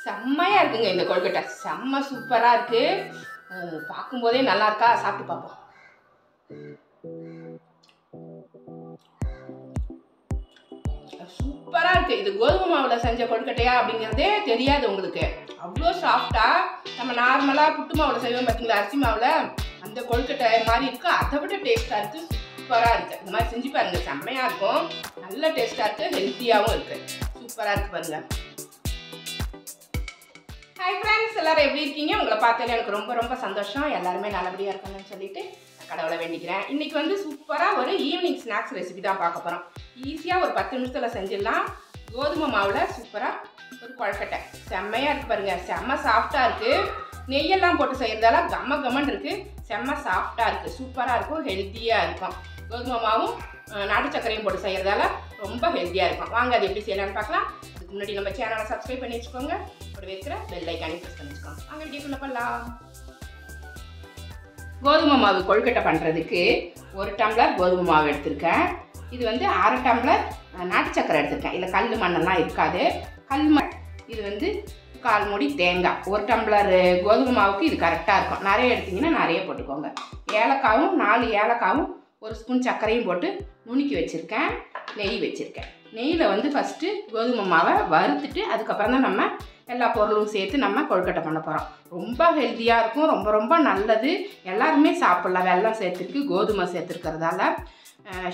செம்மையா இருக்குங்க இந்த கொழுக்கட்டை. செம்ம சூப்பரா இருக்கு. பார்க்கும்போதே நல்லா இருக்கா? சாப்பிட்டு பார்ப்போம். சூப்பரா இருக்கு. இது கோதுமை மாவுல செஞ்ச கொழுக்கட்டையா அப்படிங்கிறதே தெரியாது உங்களுக்கு. அவ்வளோ சாஃப்டா நம்ம நார்மலா புட்டு மாவுல செய்வோம் பார்த்தீங்களா, அரிசி மாவுல, அந்த கொழுக்கட்டை மாதிரி இருக்கு. அதை விட டேஸ்டா இருக்கு. சூப்பரா இருக்கு. இந்த மாதிரி செஞ்சு பாருங்க, செம்மையா இருக்கும். நல்ல டேஸ்டா இருக்கு, ஹெல்த்தியாகவும் இருக்கு. சூப்பரா இருக்கு பாருங்க. ஹாய் ஃப்ரெண்ட்ஸ், எல்லாரும் எப்படி இருக்கீங்க? உங்களை பார்த்ததில் எனக்கு ரொம்ப ரொம்ப சந்தோஷம். எல்லாருமே நல்லபடியாக இருக்கணும்னு சொல்லிட்டு கடவுளை வேண்டிக்கிறேன். இன்றைக்கி வந்து சூப்பராக ஒரு ஈவினிங் ஸ்நாக்ஸ் ரெசிபி தான் பார்க்க போகிறோம். ஈஸியாக ஒரு 10 நிமிஷத்தில் செஞ்சிடலாம். கோதுமை மாவில் சூப்பராக ஒரு கொழுக்கட்டை செம்மையாக இருக்குது பாருங்கள். செம்ம சாஃப்டாக இருக்குது. நெய்யெல்லாம் போட்டு செய்கிறதால கம்ம கம்மன் இருக்குது. செம்ம சாஃப்டாக இருக்குது. சூப்பராக இருக்கும், ஹெல்த்தியாக இருக்கும். கோதுமை மாவும் நாட்டு சர்க்கரையும் போட்டு செய்கிறதால ரொம்ப ஹெல்த்தியாக இருக்கும். வாங்க அது எப்படி செய்யலாம்னு பார்க்கலாம். அதுக்கு முன்னாடி நம்ம சேனலை சப்ஸ்கிரைப் பண்ணி வச்சுக்கோங்க. இப்படி வைக்கிற பெல் ஐக்கானே ப்ரெஸ் பண்ணி வச்சுக்கோங்க. வாங்க வீடியோக்குள்ள பண்ணலாம். கோதுமை மாவு கொழுக்கட்டை பண்ணுறதுக்கு 1 டம்ளர் கோதுமை மாவு எடுத்திருக்கேன். இது வந்து 1/2 டம்ளர் நாட்டு சர்க்கரை எடுத்திருக்கேன். இதில் கல் மண்ணெல்லாம் இருக்காது. கல் மண். இது வந்து 1/4 மூடி தேங்காய். 1 டம்ளர் கோதுமை மாவுக்கு இது கரெக்டாக இருக்கும். நிறைய எடுத்திங்கன்னா நிறைய போட்டுக்கோங்க. ஏலக்காவும் 4 ஏலக்காவும் 1 ஸ்பூன் சர்க்கரையும் போட்டு நுணுக்கி வச்சுருக்கேன். நெய் வச்சுருக்கேன். நெய்யில் வந்து ஃபஸ்ட்டு கோதுமை மாவை வறுத்துட்டு அதுக்கப்புறம் தான் நம்ம எல்லா பொருளும் சேர்த்து நம்ம கொழுக்கட்டை பண்ண போகிறோம். ரொம்ப ஹெல்த்தியாக இருக்கும். ரொம்ப ரொம்ப நல்லது. எல்லாருமே சாப்பிட்லாம். வெல்லம் சேர்த்துருக்கு, கோதுமை சேர்த்துருக்கிறதால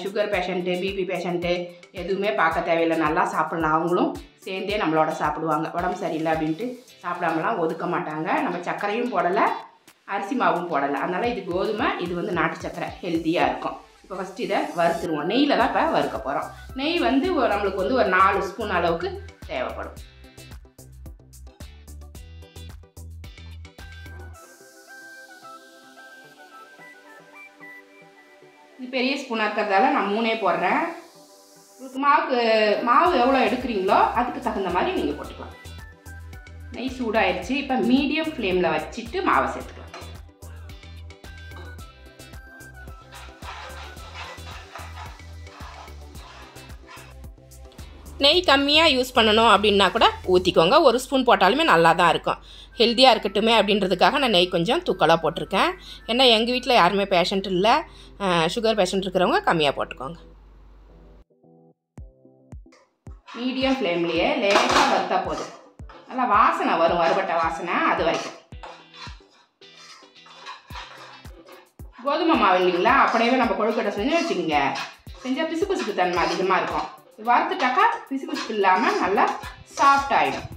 சுகர் பேஷண்ட்டு, பிபி பேஷண்ட்டு எதுவுமே பார்க்க தேவையில்லை. நல்லா சாப்பிட்லாம். அவங்களும் சேர்ந்தே நம்மளோட சாப்பிடுவாங்க. உடம்பு சரியில்லை அப்படின்ட்டு சாப்பிடாமலாம் ஒதுக்க மாட்டாங்க. நம்ம சர்க்கரையும் போடலை, அரிசி மாவும் போடலை. அதனால் இது கோதுமை, இது வந்து நாட்டு சர்க்கரை, ஹெல்த்தியாக இருக்கும். இப்போ ஃபஸ்ட்டு இதை வறுத்துருவோம். நெய்யில் தான் இப்போ வறுக்க போகிறோம். நெய் வந்து நம்மளுக்கு வந்து ஒரு 4 ஸ்பூன் அளவுக்கு தேவைப்படும். இது பெரிய ஸ்பூனாக இருக்கிறதால நான் 3 போடுறேன். உங்களுக்கு மாவு எவ்வளோ எடுக்கிறீங்களோ அதுக்கு தகுந்த மாதிரி நீங்கள் போட்டுக்கலாம். நெய் சூடாகிடுச்சு. இப்போ மீடியம் ஃப்ளேமில் வச்சுட்டு மாவை சேர்த்துக்கலாம். நெய் கம்மியாக யூஸ் பண்ணணும் அப்படின்னா கூட ஊற்றிக்கோங்க. 1 ஸ்பூன் போட்டாலுமே நல்லா தான் இருக்கும். ஹெல்த்தியாக இருக்கட்டுமே அப்படின்றதுக்காக நான் நெய் கொஞ்சம் தூக்கலாக போட்டிருக்கேன். ஏன்னா எங்கள் வீட்டில் யாருமே பேஷண்ட் இல்லை. சுகர் பேஷண்ட் இருக்கிறவங்க கம்மியாக போட்டுக்கோங்க. மீடியம் ஃப்ளேம்லேயே லேசாக வறுத்தா போதும். நல்லா வாசனை வரும், வறுபட்ட வாசனை. அது வரைக்கும் கோதுமை மாவு இல்லைங்களா, அப்படியே நம்ம கொழுக்கட்டை செஞ்சு வச்சுக்கோங்க. செஞ்சால் பிசு பிசுப்பு தன்மை அதிகமாக இருக்கும். வறுத்துட்டாக்கா பிசு பிசுப்பு இல்லாமல் நல்லா சாஃப்ட் ஆகிடும்.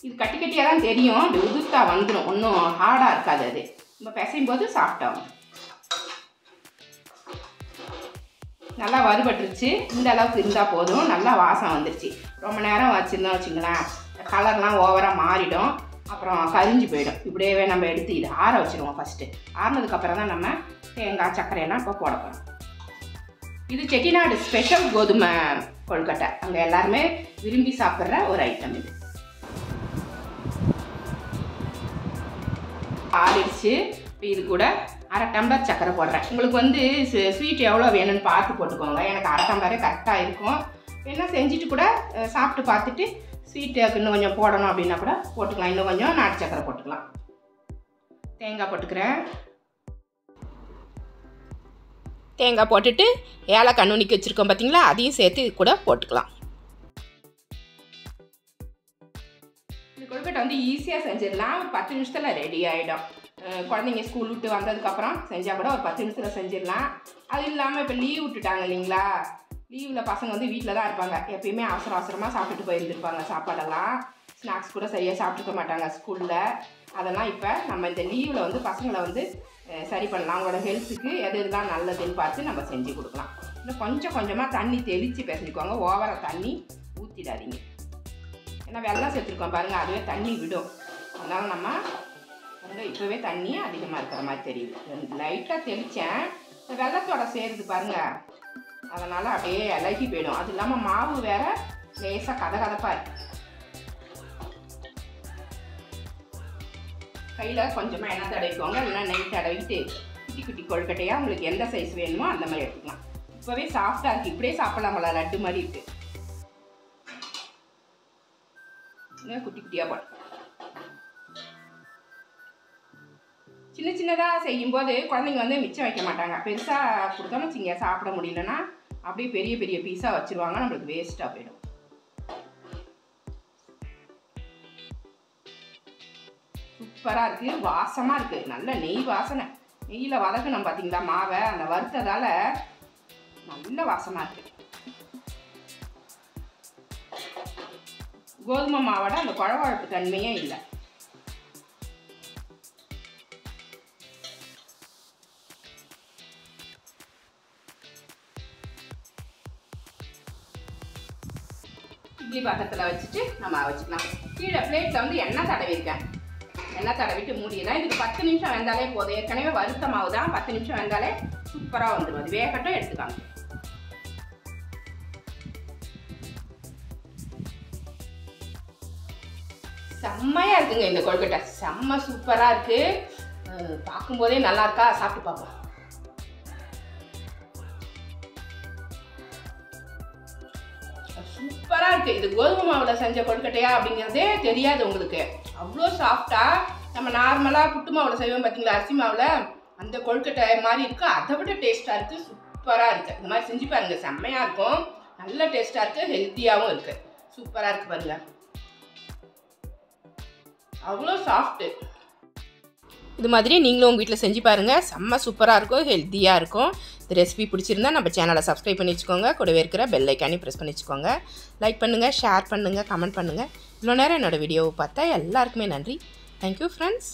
இது கட்டி கட்டியாக தான் தெரியும். அப்படி உதுத்தா வந்துடும். ஒன்றும் ஹார்டாக இருக்காது. அது நம்ம பிசையும் போது சாஃப்டாகும். நல்லா வறுபட்டுருச்சு. இந்த அளவுக்கு இருந்தால் போதும். நல்லா வாசம் வந்துருச்சு. ரொம்ப நேரம் வச்சுருந்தோம் வச்சுங்களேன், கலர்லாம் ஓவராக மாறிடும். அப்புறம் கரிஞ்சு போயிடும். இப்படியே நம்ம எடுத்து இதை ஆற வச்சுருவோம். ஃபஸ்ட்டு ஆறினதுக்கப்புறம் தான் நம்ம தேங்காய் சர்க்கரையெல்லாம் இப்போ போட போகிறோம். இது செட்டிநாடு ஸ்பெஷல் கோதுமை கொழுக்கட்டை. அங்கே எல்லாருமே விரும்பி சாப்பிட்ற ஒரு ஐட்டம் இது. ஆறிடுச்சு. இப்போ இது கூட 1/2 டம்ளர் சர்க்கரை போடுறேன். உங்களுக்கு வந்து ஸ்வீட் எவ்வளோ வேணும்னு பார்த்து போட்டுக்கோங்க. எனக்கு 1/2 டம்ளரே கரெக்டாக இருக்கும். என்ன செஞ்சுட்டு கூட சாப்பிட்டு பார்த்துட்டு ஸ்வீட்டு இன்னும் கொஞ்சம் போடணும் அப்படின்னா கூட போட்டுக்கலாம். இன்னும் கொஞ்சம் நாட்டு சர்க்கரை போட்டுக்கலாம். தேங்காய் போட்டுக்கிறேன். தேங்காய் போட்டுட்டு ஏலக்காய் நுணுக்கி வச்சுருக்கோம் பார்த்தீங்களா, அதையும் சேர்த்து இது கூட போட்டுக்கலாம். இந்த கொழுக்கட்டை வந்து ஈஸியாக செஞ்சிடலாம். ஒரு 10 நிமிஷத்தில் ரெடி ஆகிடும். குழந்தைங்க ஸ்கூல் விட்டு வந்ததுக்கப்புறம் செஞ்சால் கூட ஒரு 10 நிமிஷத்தில் செஞ்சிடலாம். அது இல்லாமல் இப்போ லீவ் விட்டுட்டாங்க இல்லைங்களா, லீவில் பசங்க வந்து வீட்டில் தான் இருப்பாங்க. எப்பயுமே அவசர அவசரமாக சாப்பிட்டுட்டு போயிருந்துருப்பாங்க. சாப்பாடெல்லாம் ஸ்நாக்ஸ் கூட சரியாக சாப்பிட்டுக்க மாட்டாங்க ஸ்கூலில். அதெல்லாம் இப்போ நம்ம இந்த லீவில் வந்து பசங்களை வந்து சரி பண்ணலாம். அவங்களோட ஹெல்த்துக்கு எது இதெல்லாம் நல்லதுன்னு பார்த்து நம்ம செஞ்சு கொடுக்கலாம். இன்னும் கொஞ்சம் கொஞ்சமாக தண்ணி தெளித்து பிசைஞ்சுக்கோங்க. ஓவராக தண்ணி ஊற்றிடாதீங்க. ஏன்னா வெல்லம் சேர்த்துருக்கோம் பாருங்கள், அதுவே தண்ணி விடும். அதனால் நம்ம வந்து இப்போவே தண்ணி அதிகமாக இருக்கிற மாதிரி தெரியுது. லைட்டாக தெளித்தேன். வெள்ளத்தோட சேருது பாருங்கள், அதனால் அப்படியே இலகி போயிடும். அது இல்லாமல் மாவு வேறு லேசாக கதகதப்பாக இருக்குது. கையில் கொஞ்சமாக எண்ணெய் தடவிக்கோங்க. இல்லைன்னா நெய் தடவிட்டு குட்டி குட்டி கொழுக்கட்டையாக உங்களுக்கு எந்த சைஸ் வேணுமோ அந்த மாதிரி எடுத்துக்கலாம். இப்போவே சாஃப்டாக இருக்குது. இப்படியே சாப்பிட்லாமல, லட்டு மாதிரி இருக்குது. குட்டி குட்டியாக போட்டு சின்ன சின்னதாக செய்யும்போது குழந்தைங்க வந்து மிச்சம் வைக்க மாட்டாங்க. பெருசாக கொடுத்தோன்னு வச்சுங்க சாப்பிட முடியலன்னா அப்படியே பெரிய பெரிய பீஸாக வச்சுருவாங்க, நம்மளுக்கு வேஸ்ட்டாக போயிடும். சூப்பராக இருக்குது, வாசமாக இருக்குது, நல்ல நெய் வாசனை. நெய்யில் வதக்கணும் பார்த்தீங்களா மாவை, அந்த வறுத்ததால் நல்ல வாசமாக இருக்குது. கோதுமை மாவோட அந்த குழவழப்பு தன்மையே இல்லை. இட்லி பாத்திரத்தில் வச்சுட்டு நம்ம வச்சுக்கலாம். கீழே பிளேட்டில் வந்து எண்ணெய் தடவிருக்கேன். எண்ணெய் தடவிட்டு மூடிடலாம். இதுக்கு 10 நிமிஷம் வெந்தாலே போதும். ஏற்கனவே வறுத்த மாவு தான், 10 நிமிஷம் வெந்தாலே சூப்பராக வந்துடும். அது வேகட்டும், எடுத்துக்காங்க. செம்மையாக இருக்குங்க இந்த கொழுக்கட்டை, செம்ம சூப்பராக இருக்குது. பார்க்கும்போதே நல்லா இருக்கா, சாப்பிட்டு பார்ப்போம். சூப்பராக இருக்குது. இது கோதுமை மாவில் செஞ்ச கொழுக்கட்டையா அப்படிங்கிறதே தெரியாது உங்களுக்கு. அவ்வளோ சாஃப்டாக நம்ம நார்மலாக புட்டு மாவில் செய்வோம் பார்த்தீங்களா, அரிசி மாவில், அந்த கொழுக்கட்டை மாதிரி இருக்குது. அதை விட டேஸ்ட்டாக இருக்குது, சூப்பராக இருக்குது. இந்த மாதிரி செஞ்சு பாருங்கள், செம்மையாக இருக்கும், நல்ல டேஸ்ட்டாக இருக்குது, ஹெல்த்தியாகவும் இருக்குது. சூப்பராக இருக்குது பாருங்கள், அவ்வளோ சாஃப்ட்டு. இது மாதிரி நீங்களும் உங்கள் வீட்டில் செஞ்சு பாருங்கள், செம்ம சூப்பராக இருக்கும், ஹெல்த்தியாக இருக்கும். இந்த ரெசிபி பிடிச்சிருந்தா நம்ம சேனலை சப்ஸ்கிரைப் பண்ணி வச்சுக்கோங்க, கூடவே இருக்கிற பெல் ஐக்கானே ப்ரெஸ் பண்ணி வச்சுக்கோங்க. லைக் பண்ணுங்கள், ஷேர் பண்ணுங்கள், கமெண்ட் பண்ணுங்கள். இவ்வளோ நேரம் என்னோடய வீடியோவை பார்த்தா எல்லாருக்குமே நன்றி. Thank you friends.